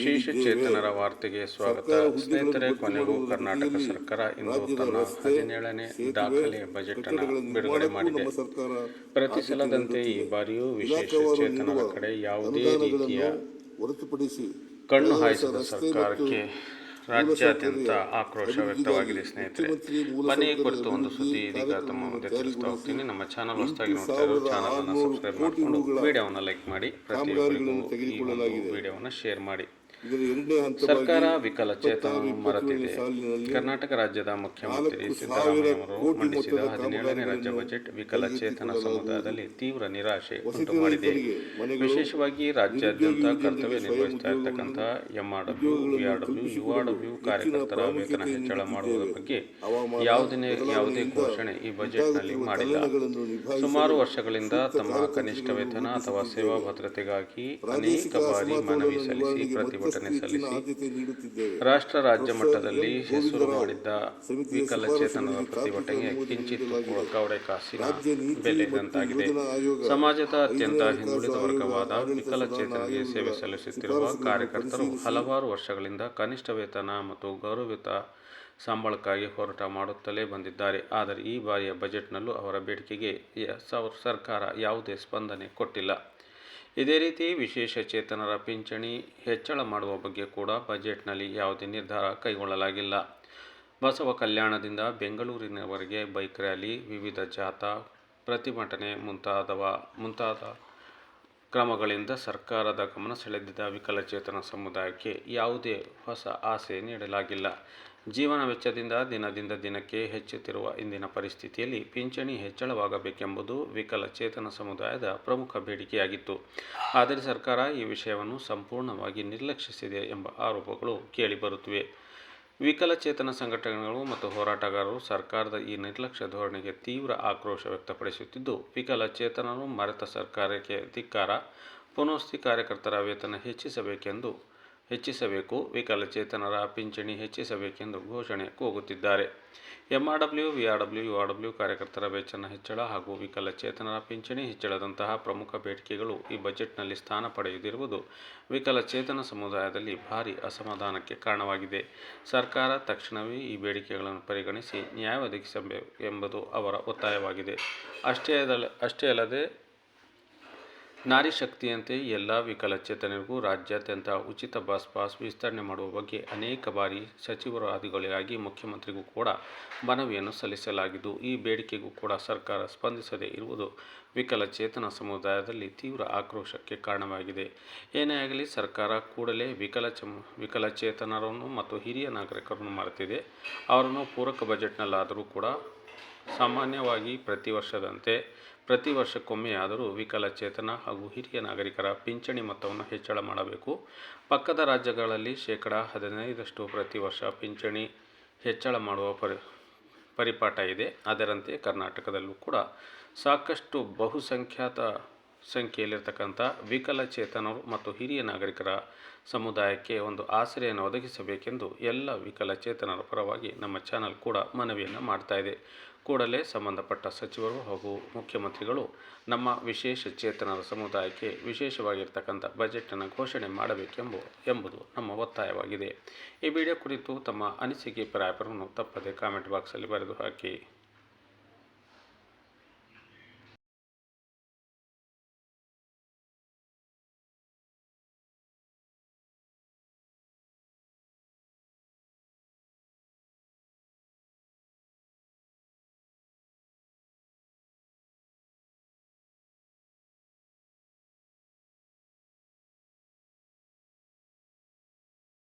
ವಿಶೇಷ ಚೇತನರ ವಾರ್ತೆಗೆ ಸ್ವಾಗತ. ಸ್ನೇಹಿತರೆ, ಕೊನೆಗೂ ಕರ್ನಾಟಕ ಸರ್ಕಾರ ಇಂದು ತನ್ನ 17ನೇ ದಾಖಲೆ ಬಜೆಟ್ ಅನ್ನು ಬಿಡುಗಡೆ ಮಾಡಿದೆ. ಪ್ರತಿ ಸಲದಂತೆ ಈ ಬಾರಿಯೂ ವಿಶೇಷ ಚೇತನರ ಕಡೆ ಯಾವುದೇ ರೀತಿಯ ಕಣ್ಣು ಹಾಯಿಸದ ಸರ್ಕಾರಕ್ಕೆ ರಾಜ್ಯಾದ್ಯಂತ ಆಕ್ರೋಶ ವ್ಯಕ್ತವಾಗಿದೆ. ಸ್ನೇಹಿತರೆ, ಬನ್ನಿ ಕುರಿತು ಒಂದು ಸುದ್ದಿ ಇದೀಗ ತಮ್ಮ ಮುಂದೆ ತಿಳಿಸ್ತಾ ಹೋಗ್ತೀನಿ. ನಮ್ಮ ಚಾನಲ್ ಹೊಸದಾಗಿ ನೋಡ್ತಾ ಇರೋ ಚಾನಲ್ ಅನ್ನು ಸಬ್ಸ್ಕ್ರೈಬ್ ಮಾಡಿಕೊಂಡು ವಿಡಿಯೋವನ್ನು ಲೈಕ್ ಮಾಡಿ, ಪ್ರತಿಯೊಬ್ಬರಿಗೂ ಈ ಒಂದು ವಿಡಿಯೋವನ್ನು ಶೇರ್ ಮಾಡಿ. ಸರ್ಕಾರ ವಿಕಲಚೇತನರನ್ನು ಮರೆತಿದೆ. ಕರ್ನಾಟಕ ರಾಜ್ಯದ ಮುಖ್ಯಮಂತ್ರಿ ಸಿದ್ದರಾಮಯ್ಯ ಅವರು ಮಂಡಿಸಿದ 17ನೇ ರಾಜ್ಯ ಬಜೆಟ್ ವಿಕಲಚೇತನ ಸಮುದಾಯದಲ್ಲಿ ತೀವ್ರ ನಿರಾಶೆ ಉಂಟು ಮಾಡಿದೆ. ವಿಶೇಷವಾಗಿ ರಾಜ್ಯಾದ್ಯಂತ ಕರ್ತವ್ಯ ನಿರ್ವಹಿಸ್ತಾ ಇರತಕ್ಕಂಥ MRW, VRW, URW ಕಾರ್ಯಕರ್ತರ ವೇತನ ಹೆಚ್ಚಳ ಮಾಡುವುದರ ಬಗ್ಗೆ ಯಾವುದೇ ಘೋಷಣೆ ಈ ಬಜೆಟ್ನಲ್ಲಿ ಮಾಡಿಲ್ಲ. ಸುಮಾರು ವರ್ಷಗಳಿಂದ ತಮ್ಮ ಕನಿಷ್ಠ ವೇತನ ಅಥವಾ ಸೇವಾ ಭದ್ರತೆಗಾಗಿ ಅನೇಕ ಬಾರಿ ಮನವಿ ಸಲ್ಲಿಸಿ ಪ್ರತಿಭಟನೆ ಸಲ್ಲಿಸಿ ರಾಷ್ಟ್ರ ರಾಜ್ಯ ಮಟ್ಟದಲ್ಲಿ ಹೆಸರು ಮಾಡಿದ್ದ ವಿಕಲಚೇತನರ ಪ್ರತಿಭಟನೆಗೆ ಕಿಂಚಿತ್ತು ಕವಡೆ ಕಾಸಿನ ಬೆಲೆ ಇದ್ದಂತಾಗಿದೆ. ಸಮಾಜದ ಅತ್ಯಂತ ಹಿಂದುಳಿದ ವರ್ಗವಾದ ವಿಕಲಚೇತನರಿಗೆ ಸೇವೆ ಸಲ್ಲಿಸುತ್ತಿರುವ ಕಾರ್ಯಕರ್ತರು ಹಲವಾರು ವರ್ಷಗಳಿಂದ ಕನಿಷ್ಠ ವೇತನ ಮತ್ತು ಗೌರವಯುತ ಸಂಬಳಕ್ಕಾಗಿ ಹೋರಾಟ ಮಾಡುತ್ತಲೇ ಬಂದಿದ್ದಾರೆ. ಆದರೆ ಈ ಬಾರಿಯ ಬಜೆಟ್ನಲ್ಲೂ ಅವರ ಬೇಡಿಕೆಗೆ ಸರ್ಕಾರ ಯಾವುದೇ ಸ್ಪಂದನೆ ಕೊಟ್ಟಿಲ್ಲ. ಇದೇ ರೀತಿ ವಿಶೇಷ ಚೇತನರ ಪಿಂಚಣಿ ಹೆಚ್ಚಳ ಮಾಡುವ ಬಗ್ಗೆ ಕೂಡ ಬಜೆಟ್ನಲ್ಲಿ ಯಾವುದೇ ನಿರ್ಧಾರ ಕೈಗೊಳ್ಳಲಾಗಿಲ್ಲ. ಬಸವ ಕಲ್ಯಾಣದಿಂದ ಬೆಂಗಳೂರಿನವರೆಗೆ ಬೈಕ್ ರ್ಯಾಲಿ, ವಿವಿಧ ಜಾಥಾ, ಪ್ರತಿಭಟನೆ ಮುಂತಾದ ಕ್ರಮಗಳಿಂದ ಸರ್ಕಾರದ ಗಮನ ಸೆಳೆದಿದ್ದ ವಿಕಲಚೇತನ ಸಮುದಾಯಕ್ಕೆ ಯಾವುದೇ ಹೊಸ ಆಸೆ ನೀಡಲಾಗಿಲ್ಲ. ಜೀವನ ವೆಚ್ಚದಿಂದ ದಿನದಿಂದ ದಿನಕ್ಕೆ ಹೆಚ್ಚುತ್ತಿರುವ ಇಂದಿನ ಪರಿಸ್ಥಿತಿಯಲ್ಲಿ ಪಿಂಚಣಿ ಹೆಚ್ಚಳವಾಗಬೇಕೆಂಬುದು ವಿಕಲಚೇತನ ಸಮುದಾಯದ ಪ್ರಮುಖ ಬೇಡಿಕೆಯಾಗಿತ್ತು. ಆದರೆ ಸರ್ಕಾರ ಈ ವಿಷಯವನ್ನು ಸಂಪೂರ್ಣವಾಗಿ ನಿರ್ಲಕ್ಷಿಸಿದೆ ಎಂಬ ಆರೋಪಗಳು ಕೇಳಿಬರುತ್ತಿವೆ. ವಿಕಲಚೇತನ ಸಂಘಟನೆಗಳು ಮತ್ತು ಹೋರಾಟಗಾರರು ಸರ್ಕಾರದ ಈ ನಿರ್ಲಕ್ಷ್ಯ ಧೋರಣೆಗೆ ತೀವ್ರ ಆಕ್ರೋಶ ವ್ಯಕ್ತಪಡಿಸುತ್ತಿದ್ದು, ವಿಕಲಚೇತನರು ಮರೆತ ಸರ್ಕಾರಕ್ಕೆ ಧಿಕ್ಕಾರ, ಪುನವಸತಿ ಕಾರ್ಯಕರ್ತರ ವೇತನ ಹೆಚ್ಚಿಸಬೇಕು, ವಿಕಲಚೇತನರ ಪಿಂಚಣಿ ಹೆಚ್ಚಿಸಬೇಕೆಂದು ಘೋಷಣೆ ಕೂಗುತ್ತಿದ್ದಾರೆ. MRW, VRW, URW ಕಾರ್ಯಕರ್ತರ ವೇತನ ಹೆಚ್ಚಳ ಹಾಗೂ ವಿಕಲಚೇತನರ ಪಿಂಚಣಿ ಹೆಚ್ಚಳದಂತಹ ಪ್ರಮುಖ ಬೇಡಿಕೆಗಳು ಈ ಬಜೆಟ್ನಲ್ಲಿ ಸ್ಥಾನ ಪಡೆಯದಿರುವುದು ವಿಕಲಚೇತನ ಸಮುದಾಯದಲ್ಲಿ ಭಾರೀ ಅಸಮಾಧಾನಕ್ಕೆ ಕಾರಣವಾಗಿದೆ. ಸರ್ಕಾರ ತಕ್ಷಣವೇ ಈ ಬೇಡಿಕೆಗಳನ್ನು ಪರಿಗಣಿಸಿ ನ್ಯಾಯ ಒದಗಿಸಬೇಕು ಎಂಬುದು ಅವರ ಒತ್ತಾಯವಾಗಿದೆ. ಅಷ್ಟೇ ಅಲ್ಲದೆ ನಾರಿ ಶಕ್ತಿಯಂತೆ ಎಲ್ಲ ವಿಕಲಚೇತನರಿಗೂ ರಾಜ್ಯಾದ್ಯಂತ ಉಚಿತ ಬಸ್ ಪಾಸ್ ವಿಸ್ತರಣೆ ಮಾಡುವ ಬಗ್ಗೆ ಅನೇಕ ಬಾರಿ ಸಚಿವರಾದಿಗಳಿಗಾಗಿ ಮುಖ್ಯಮಂತ್ರಿಗೂ ಕೂಡ ಮನವಿಯನ್ನು ಸಲ್ಲಿಸಲಾಗಿದ್ದು, ಈ ಬೇಡಿಕೆಗೂ ಕೂಡ ಸರ್ಕಾರ ಸ್ಪಂದಿಸದೇ ಇರುವುದು ವಿಕಲಚೇತನ ಸಮುದಾಯದಲ್ಲಿ ತೀವ್ರ ಆಕ್ರೋಶಕ್ಕೆ ಕಾರಣವಾಗಿದೆ. ಏನೇ ಆಗಲಿ, ಸರ್ಕಾರ ಕೂಡಲೇ ವಿಕಲಚೇತನರನ್ನು ಮತ್ತು ಹಿರಿಯ ನಾಗರಿಕರನ್ನು ಮರೆತಿದೆ. ಅವರನ್ನು ಪೂರಕ ಬಜೆಟ್ನಲ್ಲಾದರೂ ಕೂಡ ಸಾಮಾನ್ಯವಾಗಿ ಪ್ರತಿ ವರ್ಷಕ್ಕೊಮ್ಮೆಯಾದರೂ ವಿಕಲಚೇತನ ಹಾಗೂ ಹಿರಿಯ ನಾಗರಿಕರ ಪಿಂಚಣಿ ಮೊತ್ತವನ್ನು ಹೆಚ್ಚಳ ಮಾಡಬೇಕು. ಪಕ್ಕದ ರಾಜ್ಯಗಳಲ್ಲಿ 15% ಪ್ರತಿ ವರ್ಷ ಪಿಂಚಣಿ ಹೆಚ್ಚಳ ಮಾಡುವ ಪರಿಪಾಠ ಇದೆ. ಅದರಂತೆ ಕರ್ನಾಟಕದಲ್ಲೂ ಕೂಡ ಸಾಕಷ್ಟು ಬಹುಸಂಖ್ಯಾತ ಸಂಖ್ಯೆಯಲ್ಲಿರ್ತಕ್ಕಂಥ ವಿಕಲಚೇತನರು ಮತ್ತು ಹಿರಿಯ ನಾಗರಿಕರ ಸಮುದಾಯಕ್ಕೆ ಒಂದು ಆಸರೆಯನ್ನು ಒದಗಿಸಬೇಕೆಂದು ಎಲ್ಲ ವಿಕಲಚೇತನರ ಪರವಾಗಿ ನಮ್ಮ ಚಾನಲ್ ಕೂಡ ಮನವಿಯನ್ನು ಮಾಡ್ತಾ ಇದೆ. ಕೂಡಲೇ ಸಂಬಂಧಪಟ್ಟ ಸಚಿವರು ಹಾಗೂ ಮುಖ್ಯಮಂತ್ರಿಗಳು ನಮ್ಮ ವಿಶೇಷ ಚೇತನರ ಸಮುದಾಯಕ್ಕೆ ವಿಶೇಷವಾಗಿರ್ತಕ್ಕಂಥ ಬಜೆಟನ್ನು ಘೋಷಣೆ ಮಾಡಬೇಕೆಂಬುದು ನಮ್ಮ ಒತ್ತಾಯವಾಗಿದೆ. ಈ ವಿಡಿಯೋ ಕುರಿತು ತಮ್ಮ ಅನಿಸಿಕೆ ಅಭಿಪ್ರಾಯವನ್ನು ತಪ್ಪದೆ ಕಾಮೆಂಟ್ ಬಾಕ್ಸಲ್ಲಿ ಬರೆದು ಹಾಕಿ.